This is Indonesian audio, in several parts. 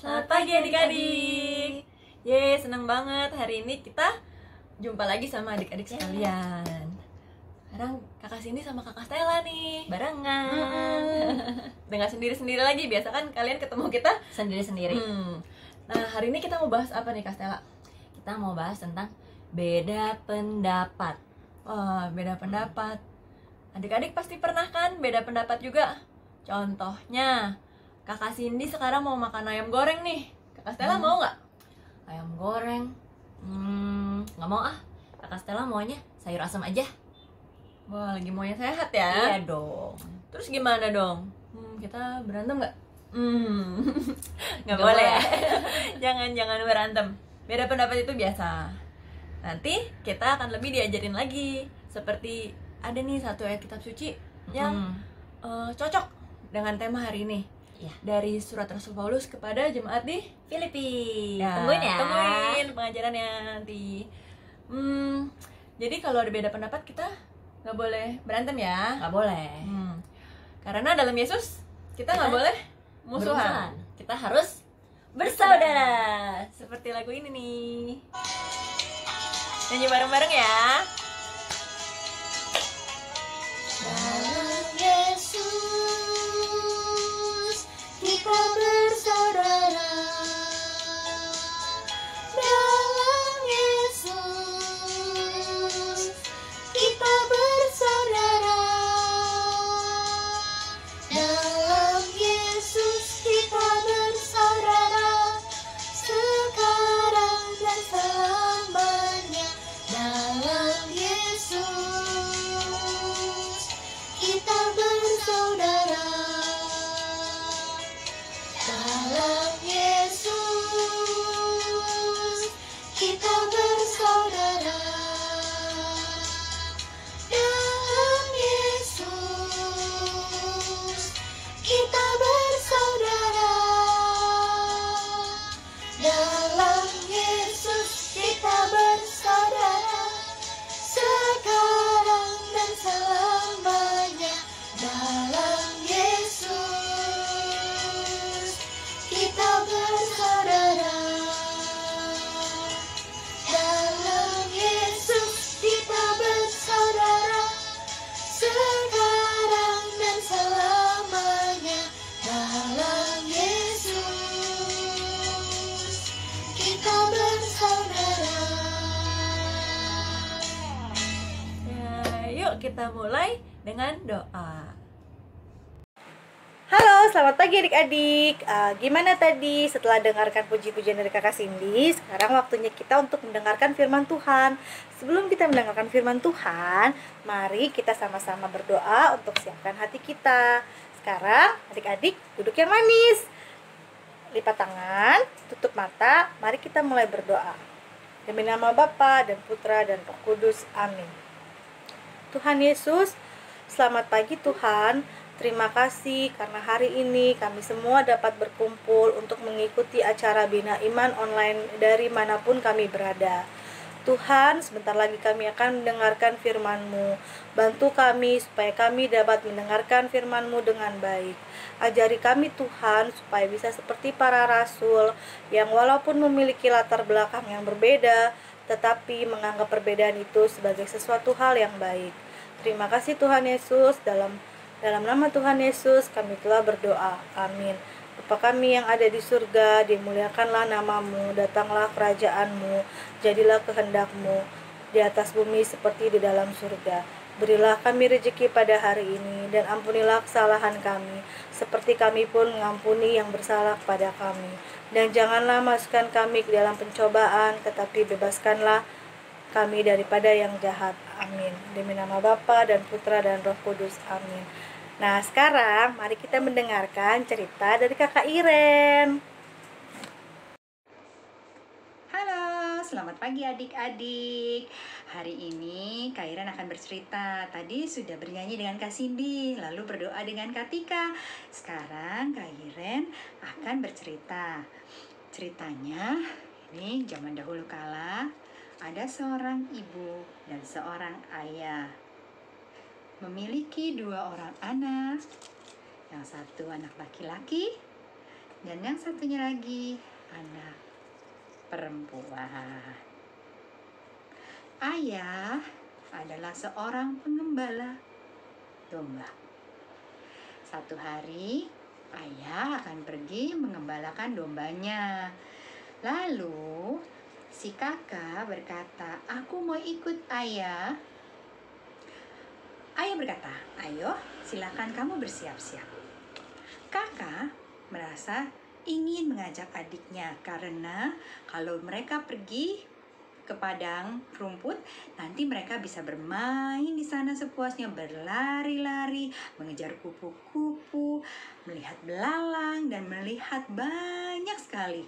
Selamat pagi adik-adik. Yeay, senang banget hari ini kita jumpa lagi sama adik-adik sekalian. Sekarang kakak Cindy sama kakak Stella nih barengan. Dengan sendiri-sendiri lagi, biasa kan kalian ketemu kita Sendiri-sendiri. Nah, hari ini kita mau bahas apa nih kak Stella? Kita mau bahas tentang beda pendapat. Wah, beda pendapat. Adik-adik pasti pernah kan beda pendapat juga. Contohnya kakak Cindy sekarang mau makan ayam goreng nih. Kakak Stella mau nggak? Ayam goreng. Nggak mau ah. Kakak Stella maunya sayur asam aja. Wah, lagi maunya sehat ya? Iya dong. Terus gimana dong? Kita berantem nggak? Nggak Nggak boleh ya? boleh. Jangan berantem. Beda pendapat itu biasa. Nanti kita akan lebih diajarin lagi. Seperti ada nih satu ayat kitab suci yang cocok dengan tema hari ini. Iya. Dari surat Rasul Paulus kepada jemaat di Filipina. Tungguin ya. Tungguin pengajarannya nanti. Jadi kalau ada beda pendapat kita nggak boleh berantem ya. Nggak boleh. Karena dalam Yesus kita nggak boleh musuhan. Kita harus bersaudara. Seperti lagu ini nih. Nyanyi bareng-bareng ya. Dalam Yesus kita bersaudara. Dalam Yesus kita bersaudara. Dalam Yesus kita bersaudara. Sekarang dan selamanya. Dalam Yesus kita bersaudara. Dalam Yesus kita bersaudara. Dalam Yesus kita bersaudara. Dalam Yesus kita bersaudara. Sekarang dan selamanya. Dalam Yesus kita bersaudara. Dalam Yesus kita bersaudara. Sekarang dan selamanya. Dalam Yesus kita bersaudara. Ya, yuk kita mulai dengan doa. Halo, selamat pagi adik-adik. Gimana tadi setelah dengarkan puji-pujian dari kakak Cindy? Sekarang waktunya kita untuk mendengarkan firman Tuhan. Sebelum kita mendengarkan firman Tuhan, mari kita sama-sama berdoa untuk siapkan hati kita. Sekarang adik-adik duduk yang manis, lipat tangan, tutup mata. Mari kita mulai berdoa. Demi nama Bapa dan Putra dan Roh Kudus. Amin. Tuhan Yesus, selamat pagi Tuhan. Terima kasih karena hari ini kami semua dapat berkumpul untuk mengikuti acara Bina Iman online dari manapun kami berada. Tuhan, sebentar lagi kami akan mendengarkan firman-Mu. Bantu kami supaya kami dapat mendengarkan firman-Mu dengan baik. Ajari kami Tuhan supaya bisa seperti para rasul yang walaupun memiliki latar belakang yang berbeda, tetapi menganggap perbedaan itu sebagai sesuatu hal yang baik. Terima kasih Tuhan Yesus. Dalam nama Tuhan Yesus kami telah berdoa. Amin. Bapa kami yang ada di surga, dimuliakanlah namamu, datanglah kerajaan-Mu, jadilah kehendak-Mu di atas bumi seperti di dalam surga. Berilah kami rezeki pada hari ini, dan ampunilah kesalahan kami, seperti kami pun mengampuni yang bersalah kepada kami. Dan janganlah masukkan kami ke dalam pencobaan, tetapi bebaskanlah kami daripada yang jahat. Amin. Demi nama Bapa dan Putra dan Roh Kudus. Amin. Nah, sekarang mari kita mendengarkan cerita dari Kakak Iren. Halo, selamat pagi adik-adik. Hari ini Kak Iren akan bercerita. Tadi sudah bernyanyi dengan Kak Cindy, lalu berdoa dengan Kak Tika. Sekarang Kak Iren akan bercerita. Ceritanya, ini zaman dahulu kala, ada seorang ibu dan seorang ayah. Memiliki 2 orang anak. Yang satu anak laki-laki, Dan yang satunya lagi anak perempuan. Ayah adalah seorang pengembala domba. Satu hari, ayah akan pergi mengembalakan dombanya. Lalu, si kakak berkata, "Aku mau ikut ayah." Ayah berkata, "Ayo, silakan kamu bersiap-siap." Kakak merasa ingin mengajak adiknya karena kalau mereka pergi ke padang rumput, nanti mereka bisa bermain di sana sepuasnya, berlari-lari, mengejar kupu-kupu, melihat belalang, dan melihat banyak sekali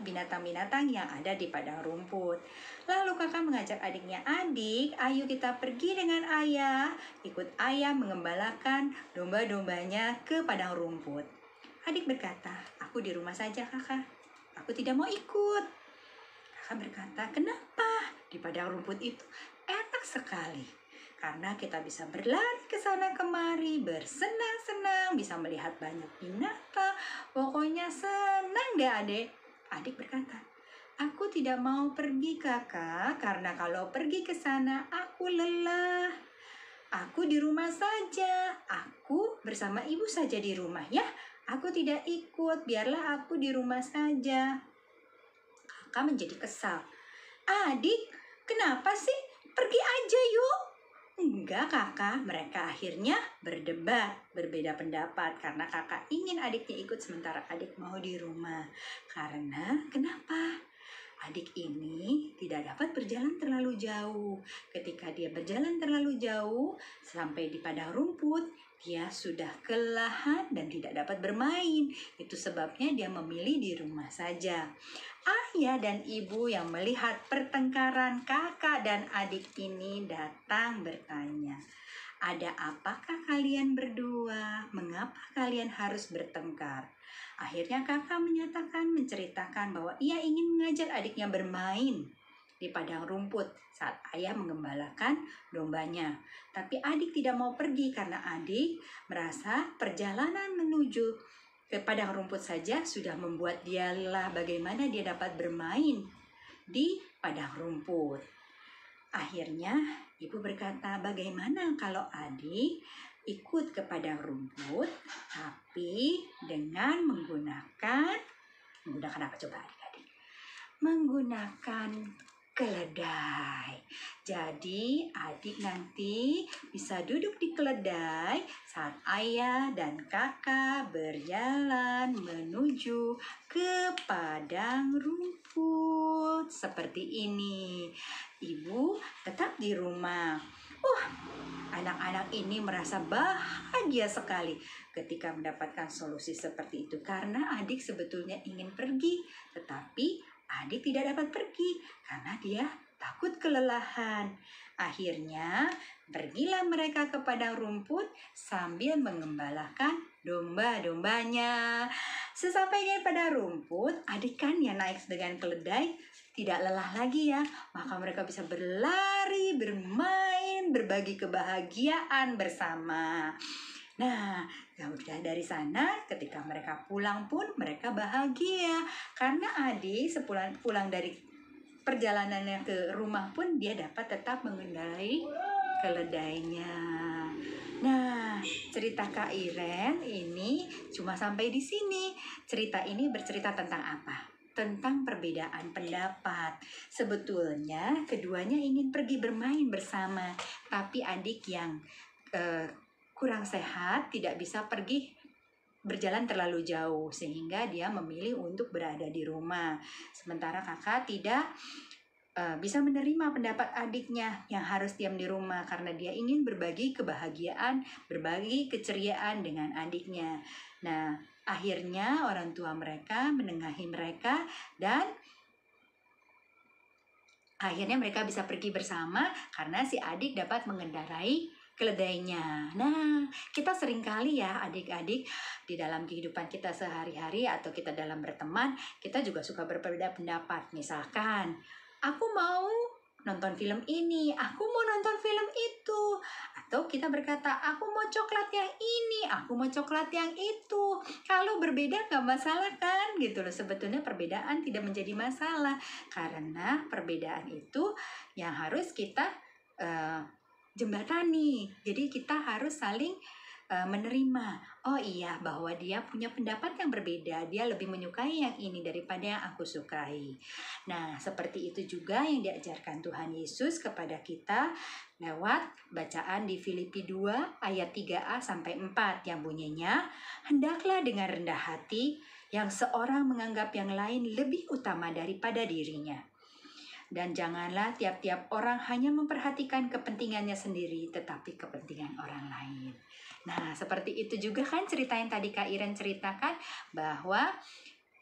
binatang-binatang yang ada di padang rumput. Lalu kakak mengajak adiknya, "Adik, ayo kita pergi dengan ayah, ikut ayah mengembalakan domba-dombanya ke padang rumput." Adik berkata, "Aku di rumah saja kakak, aku tidak mau ikut." Kakak berkata, "Kenapa? Di padang rumput itu enak sekali. Karena kita bisa berlari ke sana kemari, bersenang-senang, bisa melihat banyak binatang. Pokoknya senang deh adik." Adik berkata, "Aku tidak mau pergi kakak, karena kalau pergi ke sana aku lelah. Aku di rumah saja, aku bersama ibu saja di rumah ya. Aku tidak ikut, biarlah aku di rumah saja." Kakak menjadi kesal. "Adik, kenapa sih? Pergi aja yuk." "Enggak kakak." Mereka akhirnya berdebat, berbeda pendapat karena kakak ingin adiknya ikut sementara adik mau di rumah. Karena kenapa? Adik ini tidak dapat berjalan terlalu jauh. Ketika dia berjalan terlalu jauh sampai di padang rumput, dia sudah kelelahan dan tidak dapat bermain. Itu sebabnya dia memilih di rumah saja. Ayah dan ibu yang melihat pertengkaran kakak dan adik ini datang bertanya, "Ada apakah kalian berdua? Mengapa kalian harus bertengkar?" Akhirnya kakak menceritakan bahwa ia ingin mengajak adiknya bermain di padang rumput saat ayah mengembalakan dombanya. Tapi adik tidak mau pergi karena adik merasa perjalanan menuju ke padang rumput saja sudah membuat dia lelah. Bagaimana dia dapat bermain di padang rumput? Akhirnya ibu berkata, "Bagaimana kalau adik ikut ke padang rumput tapi dengan menggunakan apa coba adik-adik? Menggunakan keledai. Jadi adik nanti bisa duduk di keledai saat ayah dan kakak berjalan menuju ke padang rumput seperti ini. Ibu tetap di rumah." Anak-anak ini merasa bahagia sekali ketika mendapatkan solusi seperti itu karena adik sebetulnya ingin pergi, tetapi adik tidak dapat pergi karena dia takut kelelahan. Akhirnya pergilah mereka ke padang rumput sambil mengembalakan domba-dombanya. Sesampainya pada rumput, adik kan yang naik dengan keledai tidak lelah lagi ya, maka mereka bisa berlari, bermain, berbagi kebahagiaan bersama. Nah, udah dari sana ketika mereka pulang pun mereka bahagia karena adik sepulang pulang dari perjalanannya ke rumah pun dia dapat tetap mengendarai keledainya. Nah, cerita Kak Iren ini cuma sampai di sini. Cerita ini bercerita tentang apa? Tentang perbedaan pendapat. Sebetulnya keduanya ingin pergi bermain bersama, tapi adik yang kurang sehat tidak bisa pergi berjalan terlalu jauh sehingga dia memilih untuk berada di rumah. Sementara kakak tidak bisa menerima pendapat adiknya yang harus diam di rumah karena dia ingin berbagi kebahagiaan, berbagi keceriaan dengan adiknya. Nah, akhirnya orang tua mereka menengahi mereka dan akhirnya mereka bisa pergi bersama karena si adik dapat mengendarai keledainya. Nah, kita seringkali ya adik-adik di dalam kehidupan kita sehari-hari atau kita dalam berteman, kita juga suka berbeda pendapat. Misalkan, aku mau nonton film ini, aku mau nonton film itu. Atau kita berkata, aku mau coklat yang ini, aku mau coklat yang itu. Kalau berbeda gak masalah kan gitu loh. Sebetulnya perbedaan tidak menjadi masalah, karena perbedaan itu yang harus kita jembatani. Jadi kita harus saling menerima. Oh iya, bahwa dia punya pendapat yang berbeda, dia lebih menyukai yang ini daripada yang aku sukai. Nah, seperti itu juga yang diajarkan Tuhan Yesus kepada kita lewat bacaan di Filipi 2 ayat 3a sampai 4 yang bunyinya, hendaklah dengan rendah hati yang seorang menganggap yang lain lebih utama daripada dirinya. Dan janganlah tiap-tiap orang hanya memperhatikan kepentingannya sendiri, tetapi kepentingan orang lain. Nah, seperti itu juga kan cerita yang tadi Kak Iren ceritakan, bahwa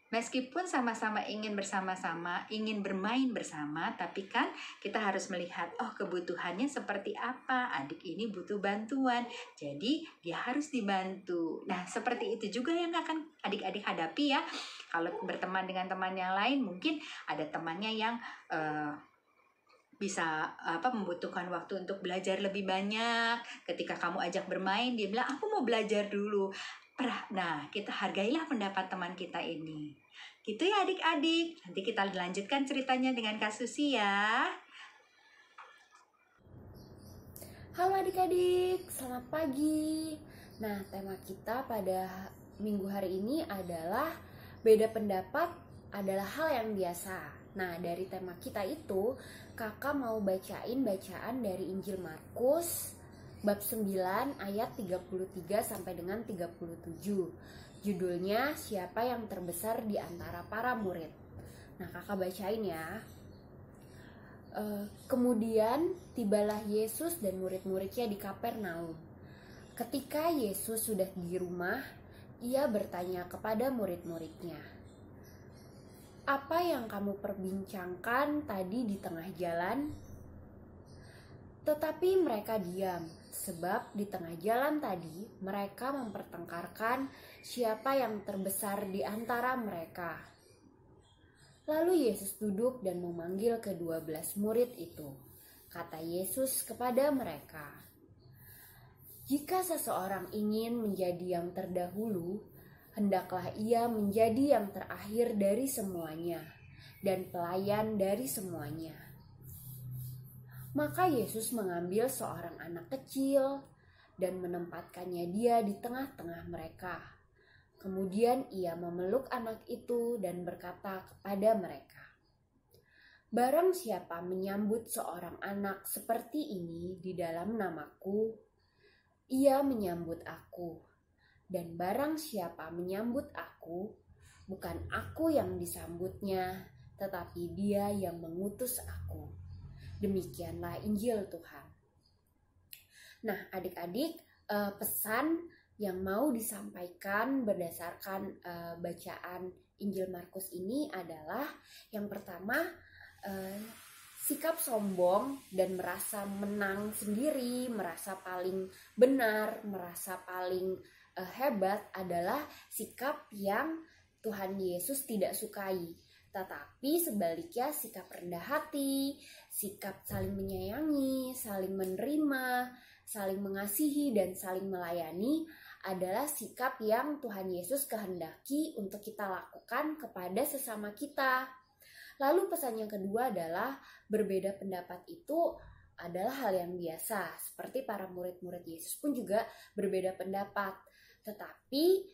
meskipun sama-sama ingin bersama-sama, ingin bermain bersama, tapi kan kita harus melihat, oh kebutuhannya seperti apa, adik ini butuh bantuan, jadi dia harus dibantu. Nah, seperti itu juga yang akan adik-adik hadapi ya. Kalau berteman dengan teman yang lain, mungkin ada temannya yang bisa membutuhkan waktu untuk belajar lebih banyak. Ketika kamu ajak bermain, dia bilang, aku mau belajar dulu. Nah, kita hargailah pendapat teman kita ini. Gitu ya adik-adik. Nanti kita lanjutkan ceritanya dengan Kak Susi ya. Halo adik-adik, selamat pagi. Nah, tema kita pada minggu hari ini adalah beda pendapat adalah hal yang biasa. Nah, dari tema kita itu, kakak mau bacain bacaan dari Injil Markus bab 9 ayat 33 sampai dengan 37. Judulnya, siapa yang terbesar di antara para murid. Nah, kakak bacain ya. Kemudian tibalah Yesus dan murid-muridnya di Kapernaum. Ketika Yesus sudah di rumah, ia bertanya kepada murid-muridnya, "Apa yang kamu perbincangkan tadi di tengah jalan?" Tetapi mereka diam, sebab di tengah jalan tadi mereka mempertengkarkan siapa yang terbesar di antara mereka. Lalu Yesus duduk dan memanggil ke-12 murid itu. Kata Yesus kepada mereka, "Jika seseorang ingin menjadi yang terdahulu, hendaklah ia menjadi yang terakhir dari semuanya dan pelayan dari semuanya." Maka Yesus mengambil seorang anak kecil dan menempatkannya dia di tengah-tengah mereka. Kemudian ia memeluk anak itu dan berkata kepada mereka, "Barang siapa menyambut seorang anak seperti ini di dalam namaku, ia menyambut aku. Dan barang siapa menyambut aku, bukan aku yang disambutnya, tetapi dia yang mengutus aku." Demikianlah Injil Tuhan. Nah, adik-adik, pesan yang mau disampaikan berdasarkan bacaan Injil Markus ini adalah yang pertama, sikap sombong dan merasa menang sendiri, merasa paling benar, merasa paling hebat adalah sikap yang Tuhan Yesus tidak sukai. Tetapi sebaliknya sikap rendah hati, sikap saling menyayangi, saling menerima, saling mengasihi, dan saling melayani adalah sikap yang Tuhan Yesus kehendaki untuk kita lakukan kepada sesama kita. Lalu pesan yang kedua adalah berbeda pendapat itu adalah hal yang biasa. Seperti para murid-murid Yesus pun juga berbeda pendapat. Tetapi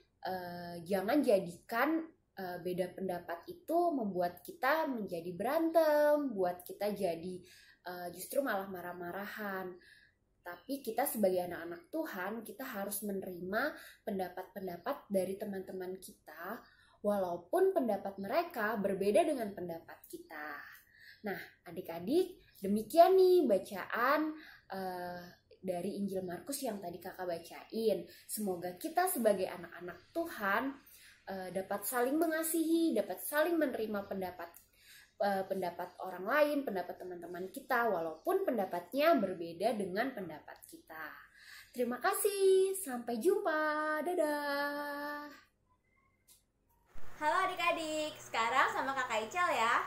jangan jadikan beda pendapat itu membuat kita menjadi berantem, buat kita jadi justru malah marah-marahan. Tapi kita sebagai anak-anak Tuhan, kita harus menerima pendapat-pendapat dari teman-teman kita, walaupun pendapat mereka berbeda dengan pendapat kita. Nah, adik-adik, demikian nih bacaan dari Injil Markus yang tadi kakak bacain. Semoga kita sebagai anak-anak Tuhan dapat saling mengasihi, dapat saling menerima pendapat orang lain, pendapat teman-teman kita, walaupun pendapatnya berbeda dengan pendapat kita. Terima kasih, sampai jumpa, dadah. Halo adik-adik, sekarang sama Kakak Ical ya.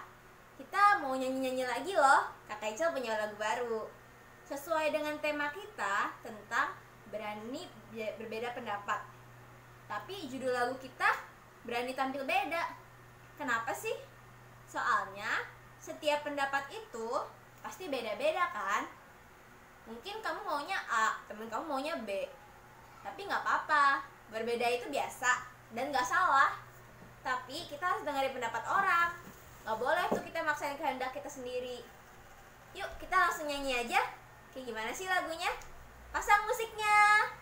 kita mau nyanyi-nyanyi lagi loh. Kakak Icel punya lagu baru sesuai dengan tema kita tentang berani berbeda pendapat. Tapi judul lagu kita berani tampil beda. Kenapa sih? Soalnya setiap pendapat itu pasti beda-beda kan? Mungkin kamu maunya A, temen kamu maunya B. Tapi gak apa-apa, berbeda itu biasa dan gak salah. Tapi kita harus dengerin pendapat orang. Gak boleh tuh kita maksain kehendak kita sendiri. Yuk kita langsung nyanyi aja. Kayak gimana sih lagunya? Pasang musiknya.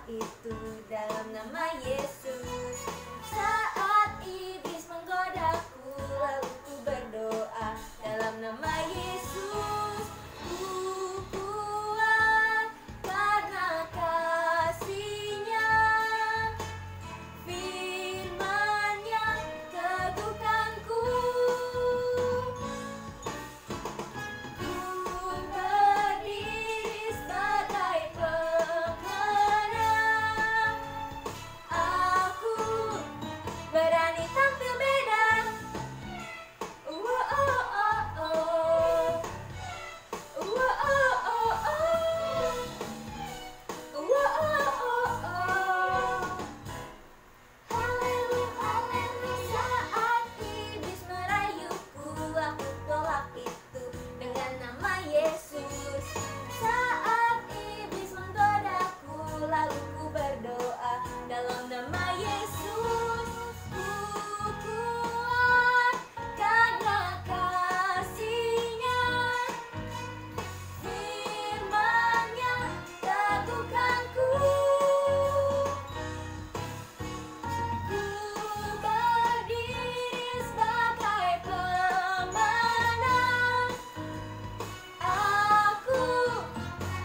Itu dalam nama Yesus. Saat iblis menggodaku, lalu ku berdoa dalam nama Yesus. Ku kuat karena kasih-Nya, firman-Nya teguhkanku. Ku berdiri sebagai berani tampil beda. Saat iblis merayuku, aku tolak itu dengan nama Yesus. Saat iblis menggodaku, lalu ku berdoa dalam nama Yesus. Kuat karena kasih-Nya, firman-Nya teguhkanku. Ku berdiri sebagai pemenang. Aku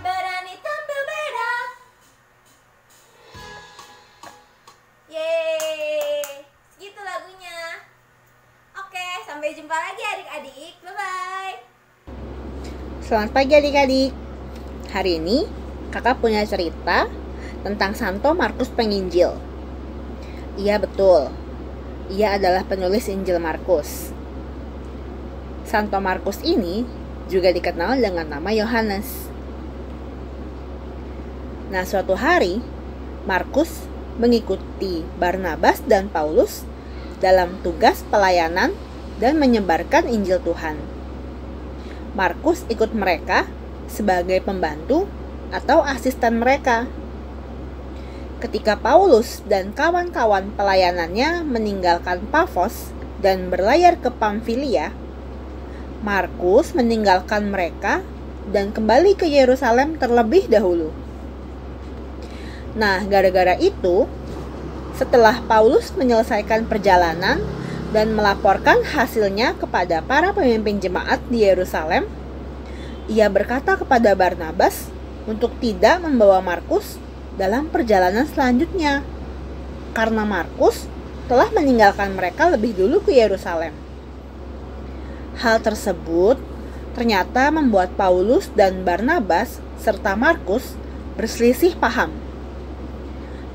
berani tampil beda. Yeay, segitu lagunya. Oke, sampai jumpa lagi adik-adik. Bye-bye. Selamat pagi adik-adik. Hari ini kakak punya cerita tentang Santo Markus Penginjil. Iya betul, ia adalah penulis Injil Markus. Santo Markus ini juga dikenal dengan nama Yohanes. Nah, suatu hari Markus mengikuti Barnabas dan Paulus dalam tugas pelayanan dan menyebarkan Injil Tuhan. Markus ikut mereka sebagai pembantu atau asisten mereka. Ketika Paulus dan kawan-kawan pelayanannya meninggalkan Pafos dan berlayar ke Pamfilia, Markus meninggalkan mereka dan kembali ke Yerusalem terlebih dahulu. Nah, gara-gara itu, setelah Paulus menyelesaikan perjalanan dan melaporkan hasilnya kepada para pemimpin jemaat di Yerusalem, ia berkata kepada Barnabas untuk tidak membawa Markus dalam perjalanan selanjutnya, karena Markus telah meninggalkan mereka lebih dulu ke Yerusalem. Hal tersebut ternyata membuat Paulus dan Barnabas serta Markus berselisih paham.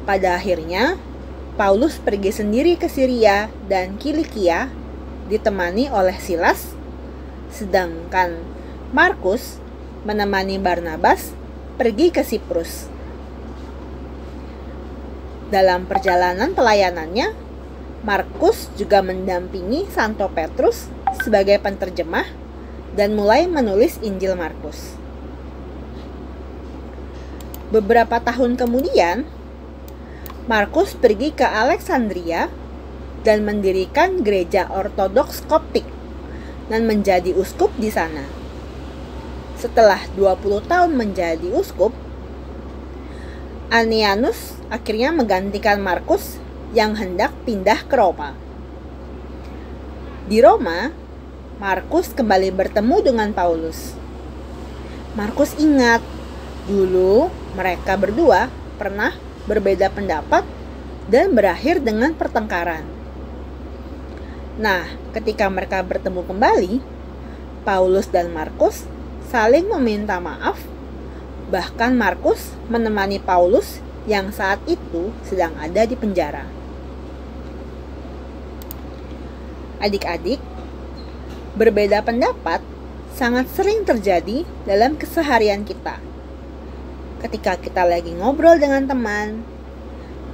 Pada akhirnya, Paulus pergi sendiri ke Syria dan Kilikia ditemani oleh Silas, sedangkan Markus menemani Barnabas pergi ke Siprus. Dalam perjalanan pelayanannya, Markus juga mendampingi Santo Petrus sebagai penterjemah dan mulai menulis Injil Markus. Beberapa tahun kemudian, Markus pergi ke Alexandria dan mendirikan gereja Ortodoks Koptik dan menjadi uskup di sana. Setelah 20 tahun menjadi uskup, Anianus akhirnya menggantikan Markus yang hendak pindah ke Roma. Di Roma, Markus kembali bertemu dengan Paulus. Markus ingat, dulu Mereka berdua pernah berbeda pendapat dan berakhir dengan pertengkaran. Nah, ketika mereka bertemu kembali, Paulus dan Markus saling meminta maaf. Bahkan Markus menemani Paulus yang saat itu sedang ada di penjara. Adik-adik, berbeda pendapat sangat sering terjadi dalam keseharian kita. Ketika kita lagi ngobrol dengan teman,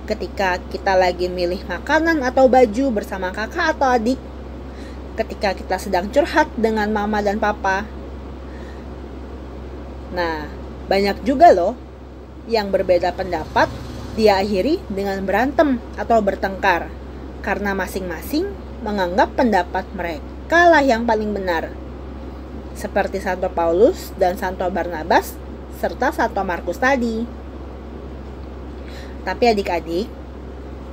ketika kita lagi milih makanan atau baju bersama kakak atau adik, ketika kita sedang curhat dengan mama dan papa. Nah, banyak juga loh yang berbeda pendapat diakhiri dengan berantem atau bertengkar karena masing-masing menganggap pendapat mereka lah yang paling benar. Seperti Santo Paulus dan Santo Barnabas serta Santo Markus tadi. Tapi adik-adik,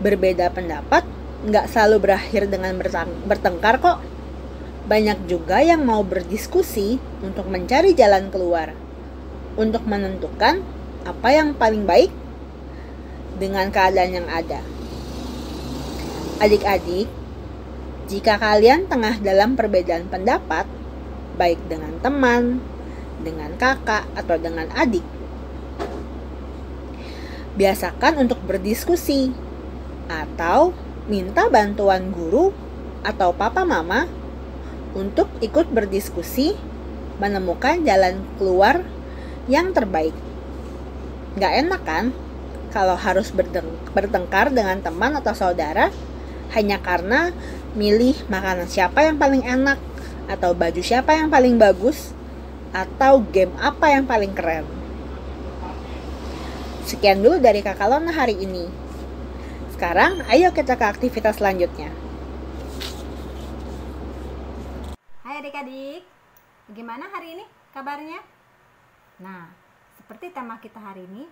berbeda pendapat nggak selalu berakhir dengan bertengkar kok. Banyak juga yang mau berdiskusi untuk mencari jalan keluar, untuk menentukan apa yang paling baik dengan keadaan yang ada. Adik-adik, jika kalian tengah dalam perbedaan pendapat, baik dengan teman, dengan kakak, atau dengan adik, biasakan untuk berdiskusi atau minta bantuan guru atau papa mama untuk ikut berdiskusi menemukan jalan keluar yang terbaik. Gak enak kan kalau harus bertengkar dengan teman atau saudara hanya karena milih makanan siapa yang paling enak, atau baju siapa yang paling bagus, atau game apa yang paling keren. Sekian dulu dari Kakak Lona hari ini. Sekarang ayo kita ke aktivitas selanjutnya. Hai adik-adik, bagaimana hari ini kabarnya? Nah, seperti tema kita hari ini,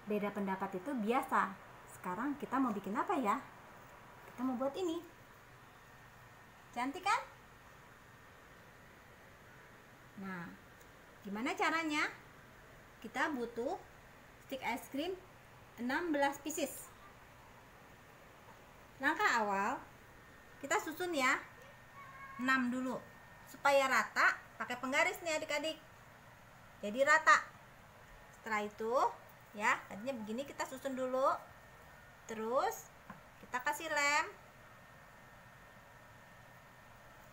beda pendapat itu biasa. Sekarang kita mau bikin apa ya? Kita mau buat ini. Cantik kan? Nah, gimana caranya? Kita butuh stick es krim 16 pieces. Langkah awal, kita susun ya 6 dulu supaya rata, pakai penggaris nih adik-adik. Jadi rata. Setelah itu ya, tadinya begini kita susun dulu. Terus kita kasih lem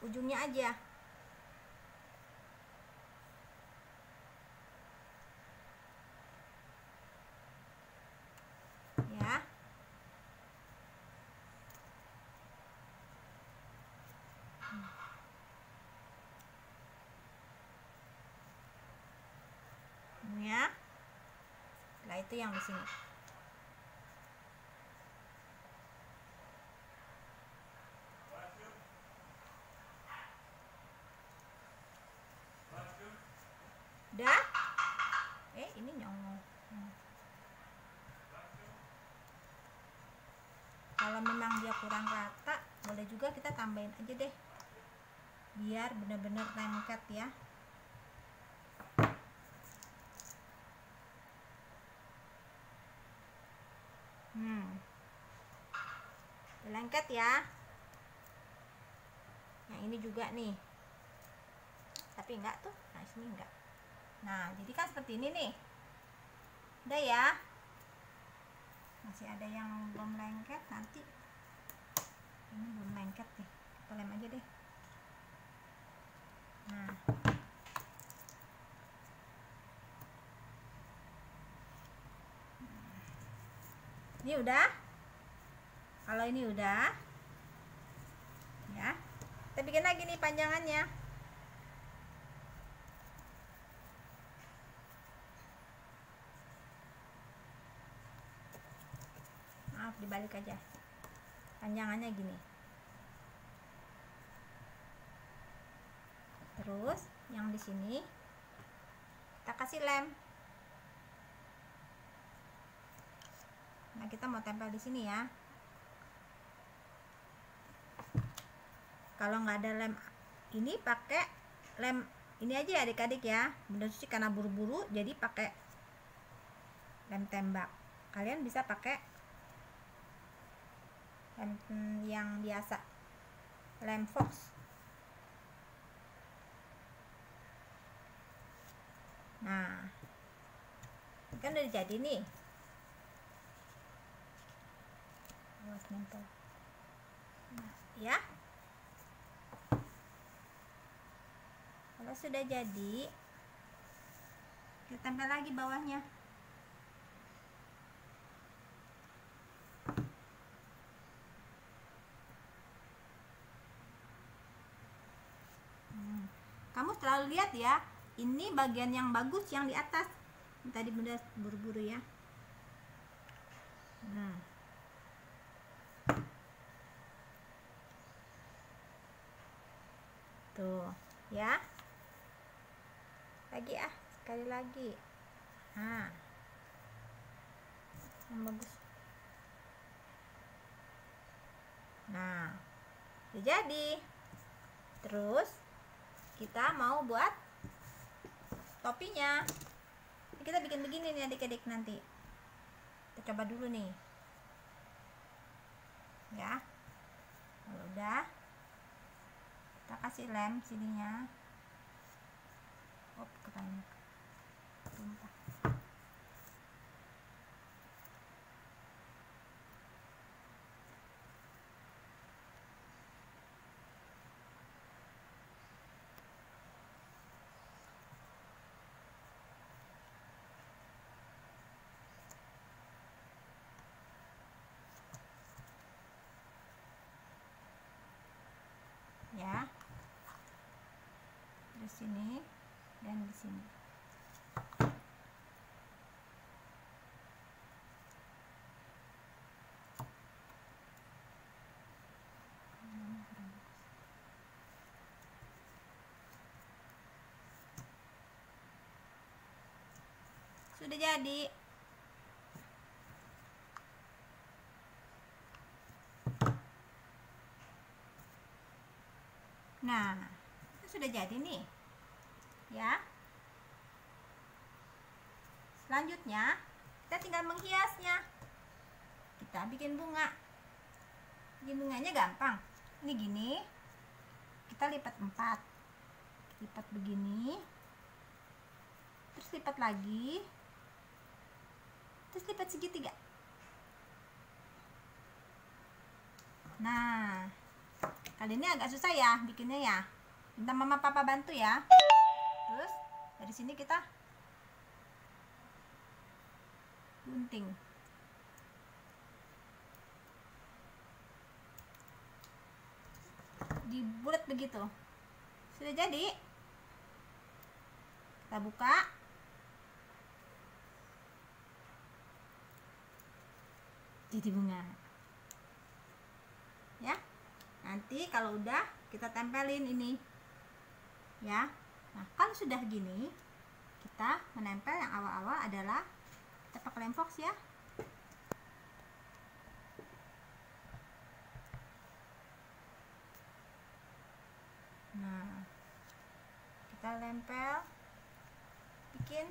ujungnya aja. Ya. Ya. Setelah itu yang di sini. Udah? Ini nyongol. Kalau memang dia kurang rata, boleh juga kita tambahin aja deh. Biar benar-benar lengket ya. Lengket ya. Yang ini juga nih. Tapi enggak tuh. Nah, sini enggak. Nah, jadi kan seperti ini nih. Udah ya. Masih ada yang belum lengket, nanti ini belum lengket deh. Kita lem aja deh. Nah. Ini udah. Kalau ini udah, ya, kita bikin lagi nih panjangannya. Maaf, dibalik aja. Panjangannya gini. Terus yang di sini kita kasih lem. Nah, kita mau tempel di sini ya. Kalau nggak ada lem ini, pakai lem ini aja ya adik-adik ya. Bunda Suci karena buru-buru jadi pakai lem tembak. Kalian bisa pakai lem yang biasa, lem fox. Nah, kan udah jadi nih. Awas nempel. Nah, ya. Kalau sudah jadi, kita tempel lagi bawahnya. Kamu selalu lihat ya, ini bagian yang bagus yang di atas. Tadi Bunda buru-buru ya. Tuh, ya. Lagi sekali lagi. Nah, yang bagus. Nah, udah jadi. Terus kita mau buat topinya. Kita bikin begini nih adik-adik nanti. Kita coba dulu nih. Ya. Kalau udah, kita kasih lem sininya. Ketanya. Tumpah. Ya. Di sini dan di sini. Sudah jadi. Nah, sudah jadi nih. Ya. Selanjutnya, kita tinggal menghiasnya. Kita bikin bunga. Bikin bunganya gampang. Ini gini. Kita lipat 4. Lipat begini. Terus lipat lagi. Terus lipat segitiga. Nah, kali ini agak susah ya bikinnya ya. Minta mama papa bantu ya. Terus dari sini kita gunting. Dibulat begitu. Sudah jadi. Kita buka. Jadi bunga. Ya. Nanti kalau udah kita tempelin ini. Ya. Nah, kalau sudah gini, kita menempel yang awal-awal adalah kita pakai lem fox ya. Nah, kita lempel, bikin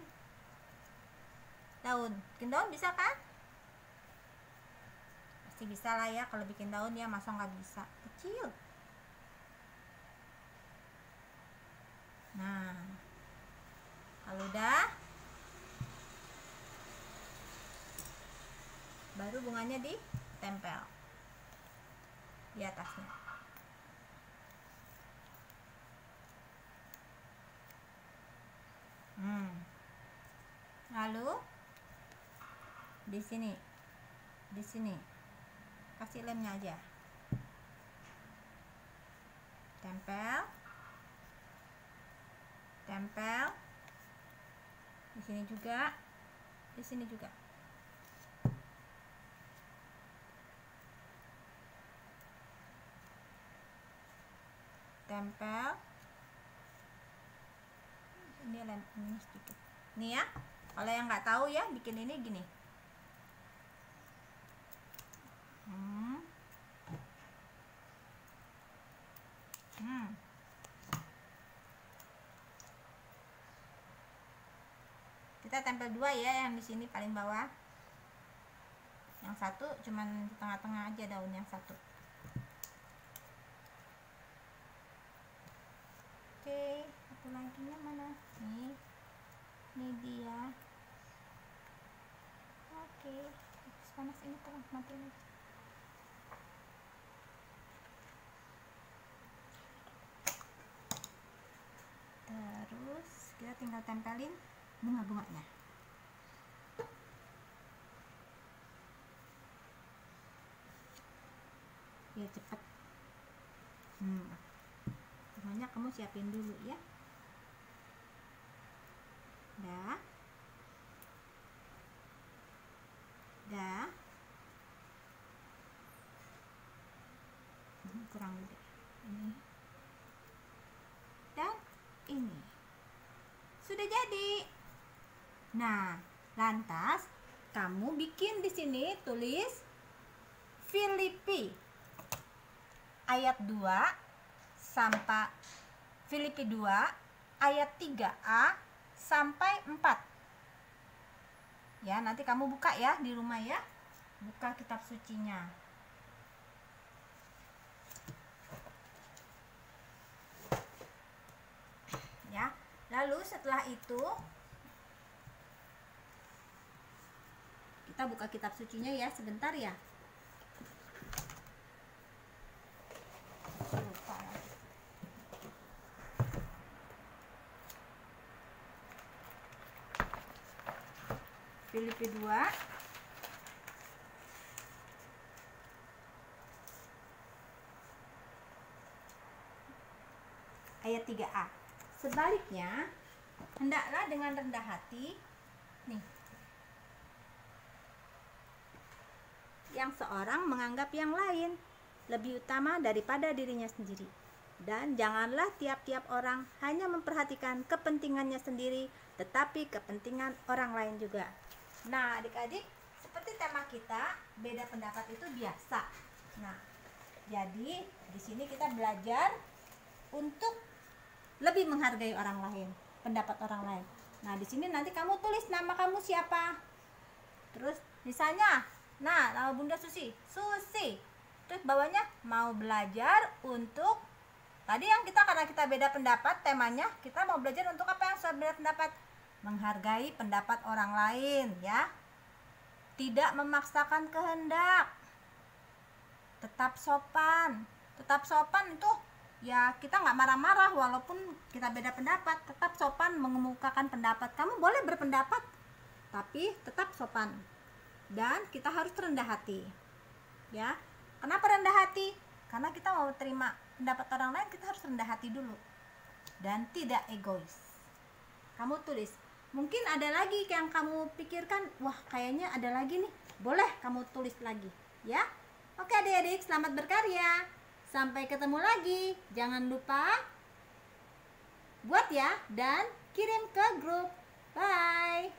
daun. Bikin daun bisa kan? Pasti bisa lah ya kalau bikin daun ya, masa nggak bisa? Kecil. Nah, kalau udah, baru bunganya ditempel di atasnya. Lalu di sini kasih lemnya aja, tempel di sini juga, di sini juga. Tempel ini lem ini sedikit nih ya. Kalau yang nggak tahu ya, bikin ini gini. Kita kita tempel 2 ya, yang di sini paling bawah. Yang satu cuman di tengah-tengah aja daun yang satu. Oke, satu lagi mana? Nih. Ini dia. Oke, panas ini tolong matiin aja. Terus kita tinggal tempelin bunga-bunganya. Biar cepet. Bunganya kamu siapin dulu ya. Dah. Ini kurang gede. Ini. Dan ini. Sudah jadi. Nah, lantas kamu bikin di sini tulis Filipi ayat 2 sampai Filipi 2 ayat 3a sampai 4. Ya, nanti kamu buka ya di rumah ya. Buka kitab sucinya. Ya. Lalu setelah itu kita buka kitab sucinya ya sebentar ya. Lupa lagi. Filipi 2 ayat 3a. Sebaliknya, hendaklah dengan rendah hati nih, yang seorang menganggap yang lain lebih utama daripada dirinya sendiri. Dan janganlah tiap-tiap orang hanya memperhatikan kepentingannya sendiri, tetapi kepentingan orang lain juga. Nah, adik-adik, seperti tema kita, beda pendapat itu biasa. Nah, jadi di sini kita belajar untuk lebih menghargai orang lain, pendapat orang lain. Nah, di sini nanti kamu tulis nama kamu siapa. Terus misalnya, nah, nama Bunda Susi. Terus bawahnya mau belajar untuk tadi yang kita, karena kita beda pendapat temanya, kita mau belajar untuk apa yang beda pendapat? Menghargai pendapat orang lain ya. Tidak memaksakan kehendak. Tetap sopan. Tetap sopan itu ya, kita nggak marah-marah walaupun kita beda pendapat. Tetap sopan mengemukakan pendapat. Kamu boleh berpendapat, tapi tetap sopan. Dan kita harus rendah hati. Ya. Kenapa rendah hati? Karena kita mau terima pendapat orang lain, kita harus rendah hati dulu. Dan tidak egois. Kamu tulis. Mungkin ada lagi yang kamu pikirkan, wah kayaknya ada lagi nih. Boleh kamu tulis lagi, ya. Oke adik-adik, selamat berkarya. Sampai ketemu lagi. Jangan lupa buat ya dan kirim ke grup. Bye.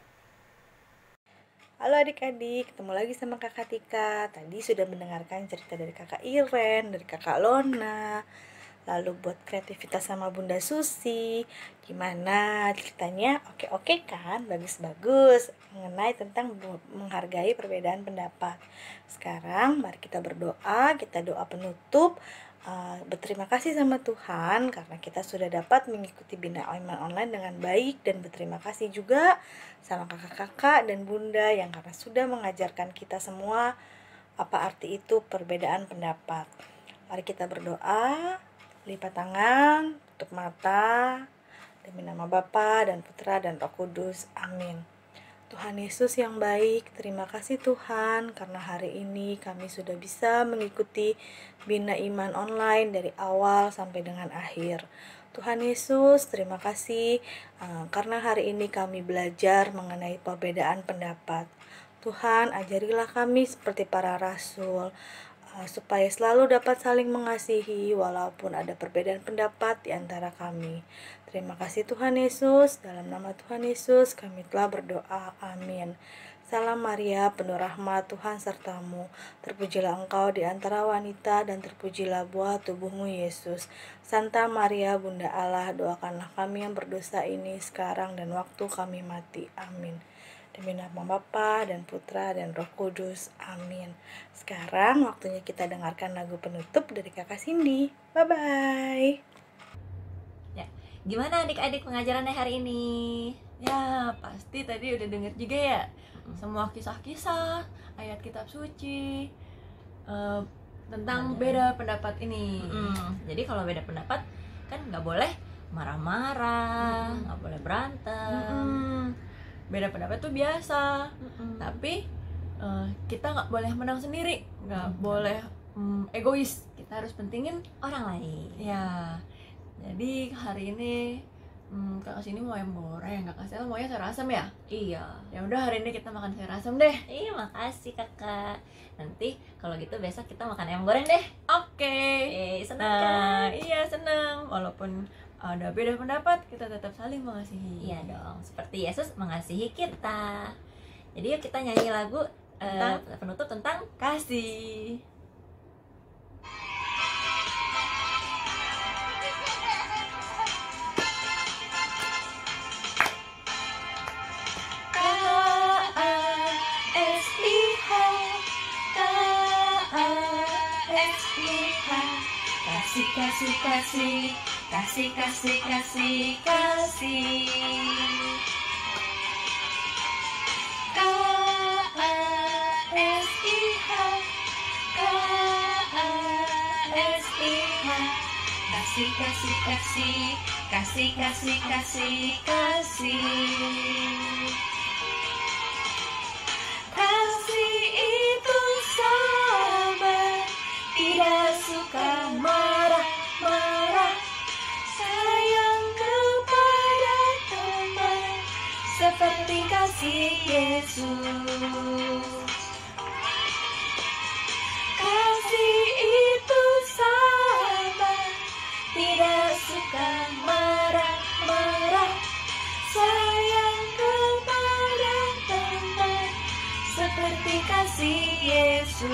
Halo adik-adik, ketemu lagi sama Kakak Tika. Tadi sudah mendengarkan cerita dari Kakak Iren, dari Kakak Lona. Lalu buat kreativitas sama Bunda Susi. Gimana ceritanya? Oke kan? Bagus-bagus. Mengenai tentang menghargai perbedaan pendapat. Sekarang mari kita berdoa, kita doa penutup. Berterima kasih sama Tuhan karena kita sudah dapat mengikuti Bina Iman Online dengan baik, dan berterima kasih juga sama kakak-kakak dan bunda yang karena sudah mengajarkan kita semua apa arti itu perbedaan pendapat. Mari kita berdoa, lipat tangan, tutup mata, demi nama Bapa dan Putra dan Roh Kudus. Amin. Tuhan Yesus yang baik, terima kasih Tuhan karena hari ini kami sudah bisa mengikuti Bina Iman Online dari awal sampai dengan akhir. Tuhan Yesus, terima kasih karena hari ini kami belajar mengenai perbedaan pendapat. Tuhan, ajarilah kami seperti para rasul, supaya selalu dapat saling mengasihi walaupun ada perbedaan pendapat di antara kami. Terima kasih Tuhan Yesus, dalam nama Tuhan Yesus kami telah berdoa, amin. Salam Maria, penuh rahmat, Tuhan sertamu. Terpujilah engkau di antara wanita dan terpujilah buah tubuhmu Yesus. Santa Maria, Bunda Allah, doakanlah kami yang berdosa ini sekarang dan waktu kami mati. Amin. Demi nama Bapa dan Putra dan Roh Kudus. Amin. Sekarang waktunya kita dengarkan lagu penutup dari Kakak Cindy. Bye-bye. Ya, gimana adik-adik pengajarannya hari ini? Ya, pasti tadi udah denger juga ya. Semua kisah-kisah, ayat kitab suci, tentang beda pendapat ini. Jadi kalau beda pendapat kan nggak boleh marah-marah, nggak boleh berantem. Beda pendapat tuh biasa, tapi kita nggak boleh menang sendiri, nggak boleh egois. Kita harus pentingin orang lain. Ya, jadi hari ini kakak sini mau ayam goreng, kakak Sel maunya sayur asam ya. Iya. Ya udah hari ini kita makan sayur asam deh. Iya, makasih kakak. Nanti kalau gitu besok kita makan ayam goreng deh. Oke. Senang Nah, kan? iya seneng. Walaupun ada beda pendapat, kita tetap saling mengasihi. Iya dong, seperti Yesus mengasihi kita. Jadi yuk kita nyanyi lagu penutup tentang Kasih. Kasih, kasih, kasih, kasih, kasih, kasih, kasih. Kasih, kasih, kasih, kasih, kasih, kasih, kasih. Kasih itu sabar, tidak suka marah-marah, sayang kepada teman, seperti kasih Yesus. Kasih itu sabar, tidak suka marah-marah, sayang kepada teman, seperti kasih Yesus.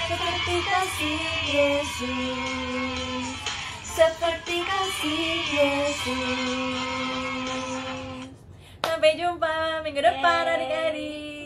Seperti kasih Yesus, seperti kasih Yesus. Sampai jumpa minggu depan adik-adik.